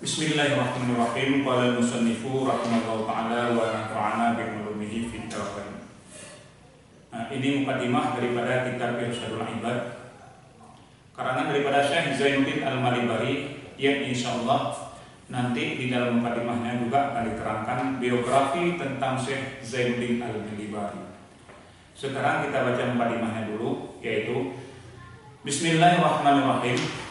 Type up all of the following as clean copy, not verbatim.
Bismillahirrahmanirrahim. Qala al-musannifu rahimahullahu ta'ala wa nafa'ana bi ulumihi fid darain. Ini mukadimah daripada kitab Irsyadul Ibad karangan daripada Syekh Zainuddin Al-Malibari yang insyaallah nanti di dalam mukadimahnya juga akan diterangkan biografi tentang Syekh Zainuddin Al-Malibari. Sekarang kita baca mukadimahnya dulu, yaitu Bismillahirrahmanirrahim.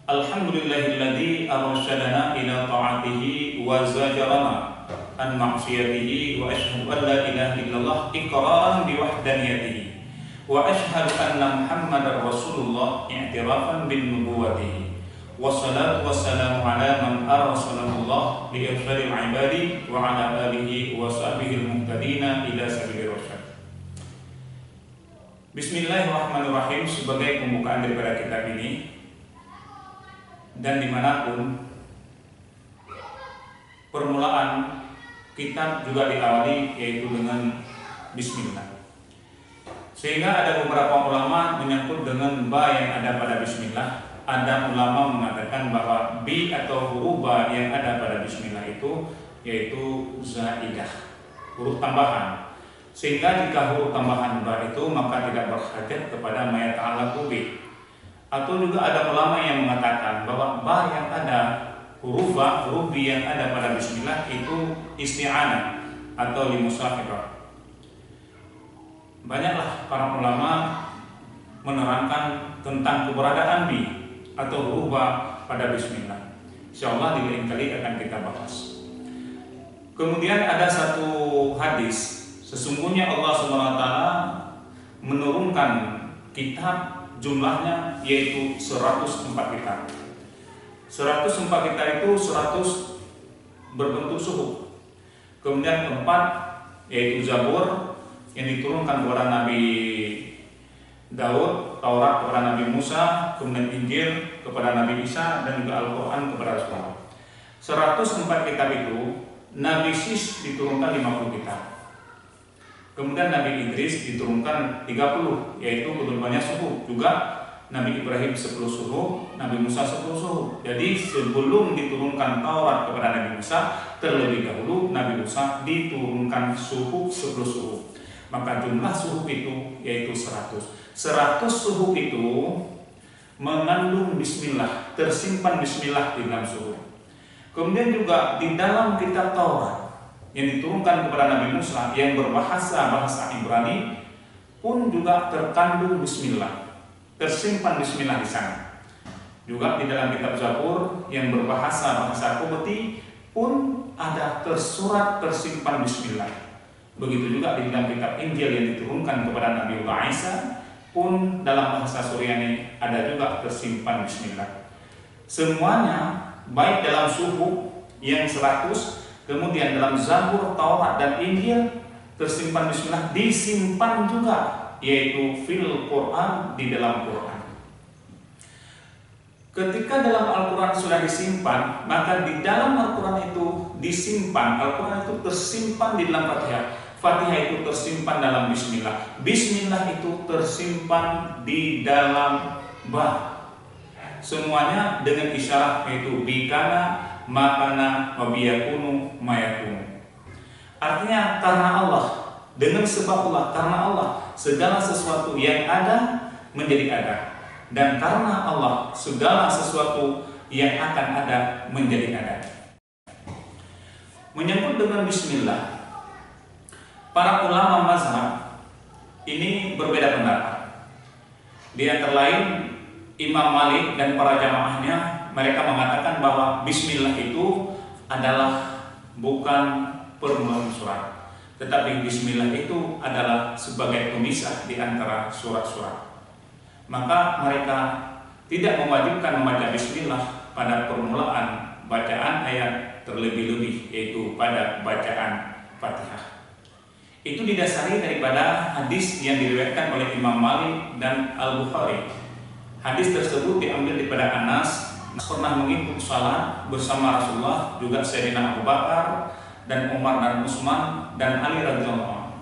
Alhamdulillahilladzi arsyadana ila ta'atihi wa zajarana an ma'siyatihi wa asyhadu an la ilaha illallah iqraran bi wahdaniyatihi wa asyhadu anna Muhammadar Rasulullah i'tirafan bin nubuwwatihi wassalatu wassalamu ala man arsalallahu li irsyadil ibadi wa ala alihi wa sahbihi al-muhtadina ila sabilir rasyad. Bismillahirrahmanirrahim. Sebagai pembukaan daripada kitab ini dan dimanapun permulaan kitab juga diawali yaitu dengan Bismillah, sehingga ada beberapa ulama menyangkut dengan ba yang ada pada Bismillah. Ada ulama mengatakan bahwa bi atau huruf ba yang ada pada Bismillah itu yaitu zaidah, huruf tambahan, sehingga jika huruf tambahan ba itu maka tidak berhajat kepada ma yata'allaqu bi. Atau juga ada ulama yang mengatakan bahwa ba yang ada, huruf ba, huruf bi yang ada pada Bismillah itu isti'anah atau limusafirah. Banyaklah para ulama menerangkan tentang keberadaan bi atau huruf ba pada Bismillah. Insyaallah di lain kali akan kita bahas. Kemudian ada satu hadis, sesungguhnya Allah SWT menurunkan kitab jumlahnya yaitu 104 kitab. 104 kitab itu 100 berbentuk suhuf. Kemudian 4 yaitu Zabur yang diturunkan kepada Nabi Daud, Taurat kepada Nabi Musa, kemudian Injil kepada Nabi Isa, dan juga Al-Quran kepada Rasulullah. 104 kitab itu Nabi Sis diturunkan 50 kitab. Kemudian Nabi Idris diturunkan 30, yaitu keturunannya suhuf. Juga Nabi Ibrahim 10 suhuf, Nabi Musa 10 suhuf. Jadi sebelum diturunkan Taurat kepada Nabi Musa, terlebih dahulu Nabi Musa diturunkan suhuf 10 suhuf. Maka jumlah suhuf itu yaitu 100. 100 suhuf itu mengandung Bismillah, tersimpan Bismillah di dalam suhuf. Kemudian juga di dalam kitab Taurat yang diturunkan kepada Nabi Musa yang bahasa Ibrani pun juga terkandung Bismillah, tersimpan Bismillah di sana. Juga di dalam kitab Zabur yang bahasa Qibti pun ada tersurat tersimpan Bismillah. Begitu juga di dalam kitab Injil yang diturunkan kepada Nabi Isa pun dalam bahasa Suryani ada juga tersimpan Bismillah. Semuanya baik dalam suhuf yang 100, kemudian dalam Zabur, Taurat, dan Injil tersimpan Bismillah, disimpan juga yaitu fil Quran, di dalam Quran. Ketika dalam Al-Quran sudah disimpan, maka di dalam Al-Quran itu disimpan, Al-Quran itu tersimpan di dalam Fatihah. Fatihah itu tersimpan dalam Bismillah. Bismillah itu tersimpan di dalam ba. Semuanya dengan isyarat yaitu bikana, makana, wabiyakunu, mayakunu. Artinya karena Allah, dengan sebab Allah, karena Allah segala sesuatu yang ada menjadi ada, dan karena Allah segala sesuatu yang akan ada menjadi ada. Menyangkut dengan Bismillah, para ulama mazhab ini berbeda pendapat. Di antara lain Imam Malik dan para jamaahnya, mereka mengatakan bahwa Bismillah itu adalah bukan permulaan surat, tetapi Bismillah itu adalah sebagai pemisah di antara surat-surat. Maka mereka tidak mewajibkan membaca Bismillah pada permulaan bacaan ayat terlebih-lebih, yaitu pada bacaan Fatihah. Itu didasari daripada hadis yang diriwayatkan oleh Imam Malik dan Al-Bukhari. Hadis tersebut diambil daripada Anas pernah mengikut salat bersama Rasulullah, juga Sayyidina Abu Bakar dan Umar dan Utsman dan Ali radhiyallahu anhu.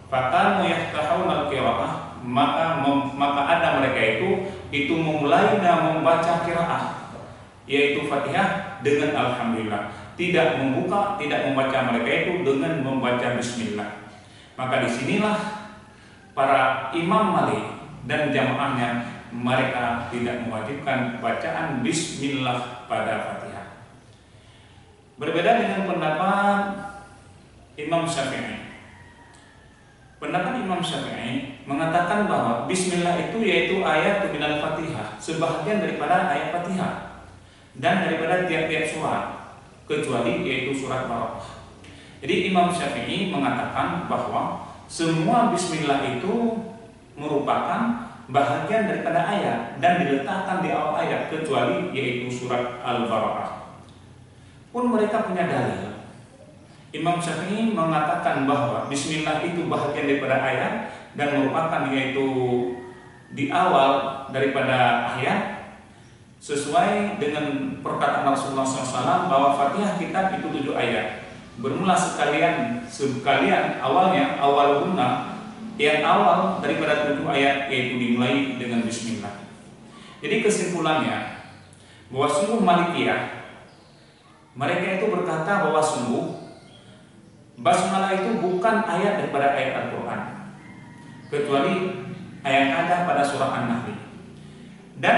Fakanu yaftahuna al-qiraah, maka ada mereka itu memulai dan membaca qiraah, yaitu Fatihah dengan alhamdulillah, tidak membuka, tidak membaca mereka itu dengan membaca bismillah. Maka disinilah para imam Malik dan jamaahnya mereka tidak mewajibkan bacaan bismillah pada Fatihah. Berbeda dengan pendapat Imam Syafi'i. Pendapat Imam Syafi'i mengatakan bahwa bismillah itu yaitu ayat minal Fatihah, sebahagian daripada ayat Fatihah dan daripada tiap-tiap surat, kecuali yaitu surat Barokah. Jadi Imam Syafi'i mengatakan bahwa semua bismillah itu merupakan bahagian daripada ayat dan diletakkan di awal ayat, kecuali yaitu surat Al-Barokah. Pun mereka punya dalil. Imam Syafi'i mengatakan bahwa bismillah itu bahagian daripada ayat dan merupakan yaitu di awal daripada ayat, sesuai dengan perkataan Rasulullah SAW bahwa Fatihah kitab itu 7 ayat. Bermula sekalian awalnya awal guna yang awal daripada 7 ayat, yaitu dimulai dengan bismillah. Jadi kesimpulannya bahwa sungguh Malikiyah mereka itu berkata bahwa sungguh basmalah itu bukan ayat daripada ayat Al-Quran, kecuali ayat ada pada surah An-Nahl. Dan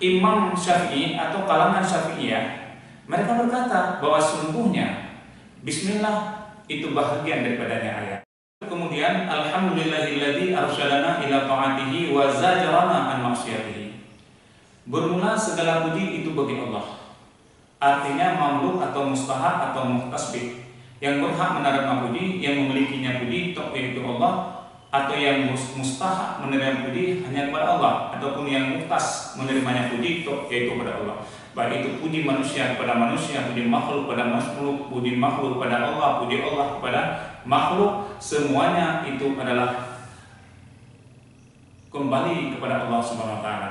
Imam Syafi'i atau kalangan Syafi'iyah mereka berkata bahwa sungguhnya bismillah itu bahagian daripadanya ayat. Kemudian alhamdulillahilladzi arsyadana ila ta'atihi wa zajarana an maksiyatihi. Bermula segala puji itu bagi Allah. Artinya mamluk atau mustahak atau muhtasbih, yang berhak menerima puji, yang memilikinya puji yaitu Allah, atau yang mustahak menerima puji hanya kepada Allah, ataupun yang muhtas menerimanya puji yaitu kepada Allah. Baik itu puji manusia kepada manusia, puji makhluk kepada makhluk, puji makhluk kepada Allah, puji Allah kepada makhluk, semuanya itu adalah kembali kepada Allah Subhanahu wa taala.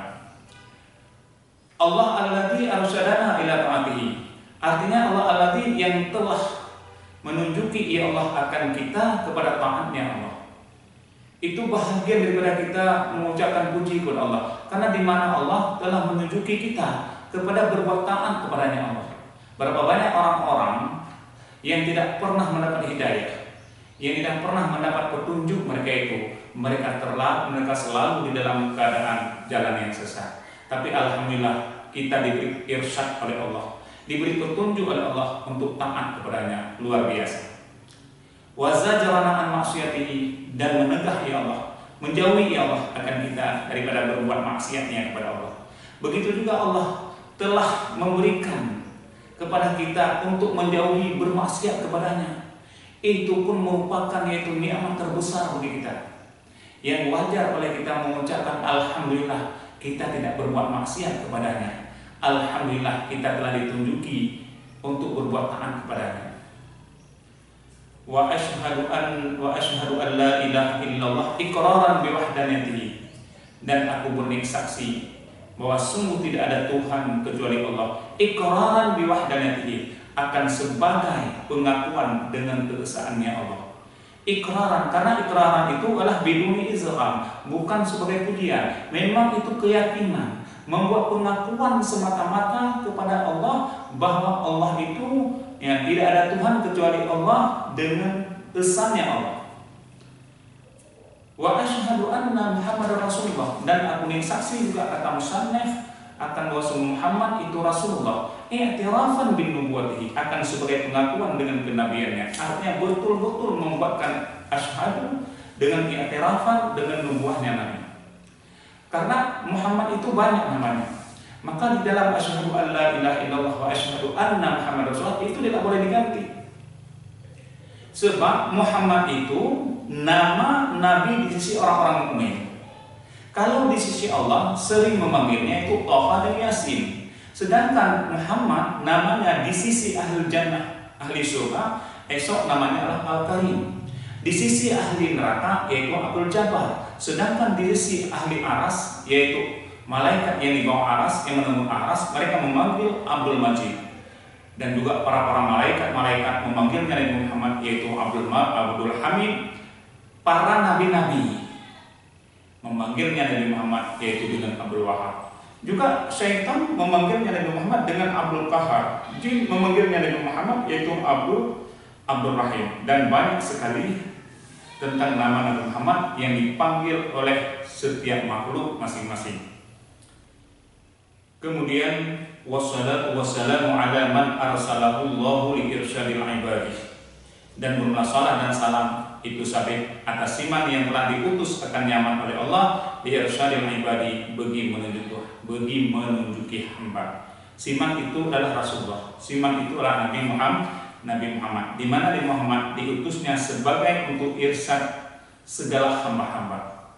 Allah alladzi arsyadana ila ta'atihi. Artinya Allah alladzi yang telah menunjuki ya Allah akan kita kepada taatnya Allah. Itu bahagian daripada kita mengucapkan puji kepada Allah, karena di mana Allah telah menunjuki kita kepada berbuat taat kepadanya Allah. Berapa banyak orang-orang yang tidak pernah mendapat hidayah, yang tidak pernah mendapat petunjuk mereka selalu di dalam keadaan jalan yang sesat. Tapi alhamdulillah kita diberi irsyad oleh Allah, diberi petunjuk oleh Allah untuk taat kepadanya, luar biasa. Wa zajarana an maksiyatihi, dan menegah ya Allah, menjauhi ya Allah akan kita daripada berbuat maksiatnya kepada Allah. Begitu juga Allah telah memberikan kepada kita untuk menjauhi bermaksiat kepadanya. Itu pun merupakan yaitu nikmat terbesar bagi kita, yang wajar oleh kita mengucapkan alhamdulillah kita tidak berbuat maksiat kepadanya. Alhamdulillah kita telah ditunjuki untuk berbuat taat kepadanya. Wa asyhadu an la ilaha illallah iqraran bi wahdaniyatihi, dan aku bersaksi bahwa sungguh tidak ada Tuhan kecuali Allah, iqraran bi wahdaniyatihi, akan sebagai pengakuan dengan keesaannya Allah. Ikraran, karena ikraran itu adalah biduni izham, bukan sebagai pujian. Memang itu keyakinan, membuat pengakuan semata-mata kepada Allah bahwa Allah itu ya tidak ada Tuhan kecuali Allah dengan esannya Allah. Wa asyhadu anna Muhammadar Rasulullah, dan aku saksi juga kata musannaf akan bahwa Muhammad itu Rasulullah, i'tirafan bin nubuwwatihi, akan sebagai pengakuan dengan kenabiannya. Artinya betul-betul membuatkan asyhadu dengan i'tirafan dengan nubuahnya Nabi. Karena Muhammad itu banyak namanya, maka di dalam asyhadu an la ilaha illallah wa asyhadu anna Muhammadar Rasulullah itu tidak boleh diganti. Sebab Muhammad itu nama Nabi di sisi orang-orang mukmin. Kalau di sisi Allah sering memanggilnya itu Thaha dan Yasin. Sedangkan Muhammad namanya di sisi ahli jannah, ahli surga, esok namanya adalah Al-Karim. Di sisi ahli neraka yaitu Abdul Jabbar. Sedangkan di sisi ahli aras yaitu malaikat yang di bawah aras, yang menunggu aras, mereka memanggil Abdul Majid. Dan juga para malaikat memanggilnya Nabi Muhammad yaitu Abdul Hamid. Para nabi-nabi memanggilnya Nabi Muhammad yaitu dengan Abdul Wahab. Juga syaitan memanggilnya Nabi Muhammad dengan Abdul Qahar. Jin memanggilnya Nabi Muhammad yaitu Abdul Rahim. Dan banyak sekali tentang nama Nabi Muhammad yang dipanggil oleh setiap makhluk masing-masing. Kemudian wassalatu wassalamu ala man arsalahu Allahu li irsyadil ibadi. Dan bermula salat dan salam itu sabit atas siman yang telah diutus akan nyaman oleh Allah li irsyadil ibadi, bagi menunjuki hamba. Siman itu adalah Rasulullah. Siman itu adalah Nabi Muhammad. Di mana Nabi Muhammad diutusnya sebagai untuk irsyad segala hamba-hamba.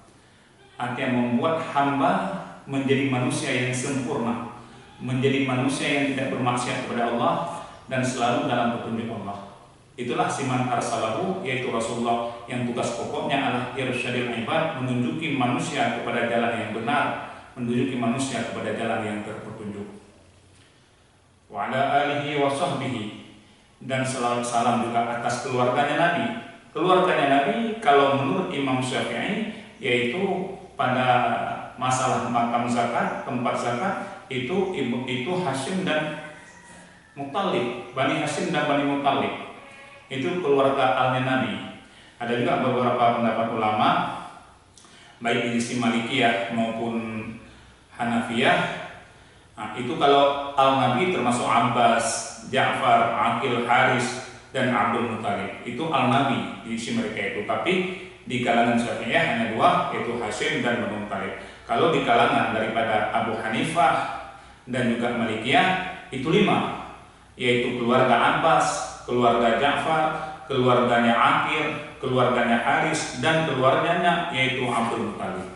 Artinya membuat hamba menjadi manusia yang sempurna, menjadi manusia yang tidak bermaksiat kepada Allah dan selalu dalam petunjuk Allah. Itulah siman arsalahu, yaitu Rasulullah, yang tugas pokoknya adalah irsyadil ibad, menunjuki manusia kepada jalan yang benar, menunjuki manusia kepada jalan yang terpetunjuk. Wa ala alihi wa sahbihi, dan salam juga atas keluarganya Nabi. Keluarganya Nabi kalau menurut Imam Syafi'i yaitu pada masalah makam zakat, tempat zakat itu Hashim dan Muttalib, Bani Hashim dan Bani Muttalib. Itu keluarga alnya Nabi. Ada juga beberapa pendapat ulama baik di sisi Malikiyah maupun Hanafiyah. Nah, itu kalau al-Nabi termasuk Abbas, Ja'far, Aqil, Haris, dan Abdul Muttalib. Itu al-Nabi di sisi mereka itu. Tapi di kalangan Syafi'iyah hanya dua, yaitu Hashim dan Bani Muttalib. Kalau di kalangan daripada Abu Hanifah dan juga Malikiyah itu 5, yaitu keluarga Abbas, keluarga Ja'far, keluarganya Aqil, keluarganya Haris, dan keluarganya yaitu Abdul Muttalib.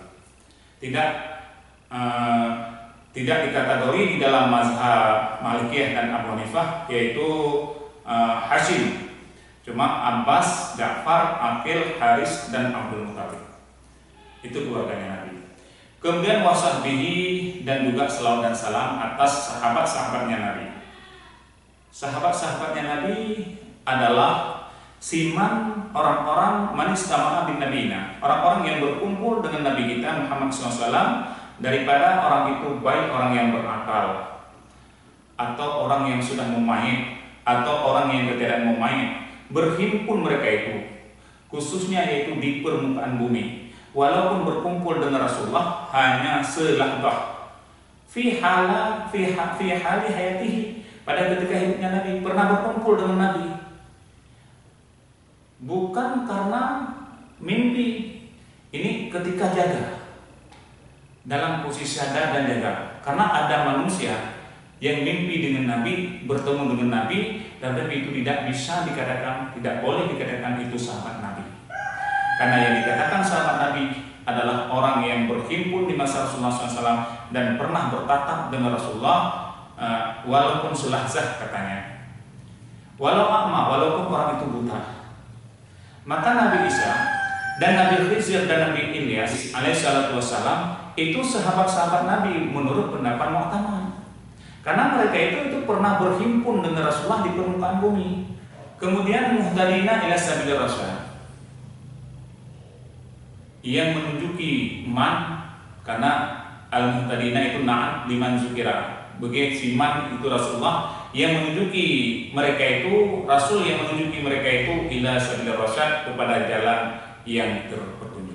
Tidak dikategori di dalam mazhab Malikiyah dan Abu Hanifah yaitu Hashim. Cuma Abbas, Ja'far, Aqil, Haris, dan Abdul Muttalib. Itu keluarganya Nabi. Kemudian wasahbihi, dan juga selawat dan salam atas sahabat-sahabatnya Nabi. Sahabat-sahabatnya Nabi adalah siman orang-orang manistama'a bin nabiyina, orang-orang yang berkumpul dengan Nabi kita Muhammad SAW, daripada orang itu baik orang yang berakal atau orang yang sudah memayit atau orang yang ketiadaan memayit, berhimpun mereka itu khususnya yaitu di permukaan bumi, walaupun berkumpul dengan Rasulullah hanya selahbah fi hali hayatihi, pada ketika hidupnya Nabi pernah berkumpul dengan Nabi, bukan karena mimpi. Ini ketika jaga, dalam posisi sadar dan jaga, karena ada manusia yang mimpi dengan Nabi, bertemu dengan Nabi, dan tapi itu tidak bisa dikatakan, tidak boleh dikatakan itu sahabat Nabi. Karena yang dikatakan sahabat Nabi adalah orang yang berhimpun di masa Rasulullah SAW dan pernah bertatap dengan Rasulullah, walaupun sulahzah katanya, walaupun orang itu buta. Maka Nabi Isa dan Nabi Khidir dan Nabi Ilyas alaihissalatu wassalam itu sahabat-sahabat Nabi menurut pendapat Mu'tamad. Karena mereka itu pernah berhimpun dengan Rasulullah di permukaan bumi. Kemudian muhtadina ila sabilir rasyad, yang menunjuki man, karena al-muhtadina itu na'at liman zukira, bagi siman itu Rasulullah, yang menunjuki mereka itu, Rasul yang menunjuki mereka itu ila sabilir rasyad, kepada jalan yang terpetunjuk.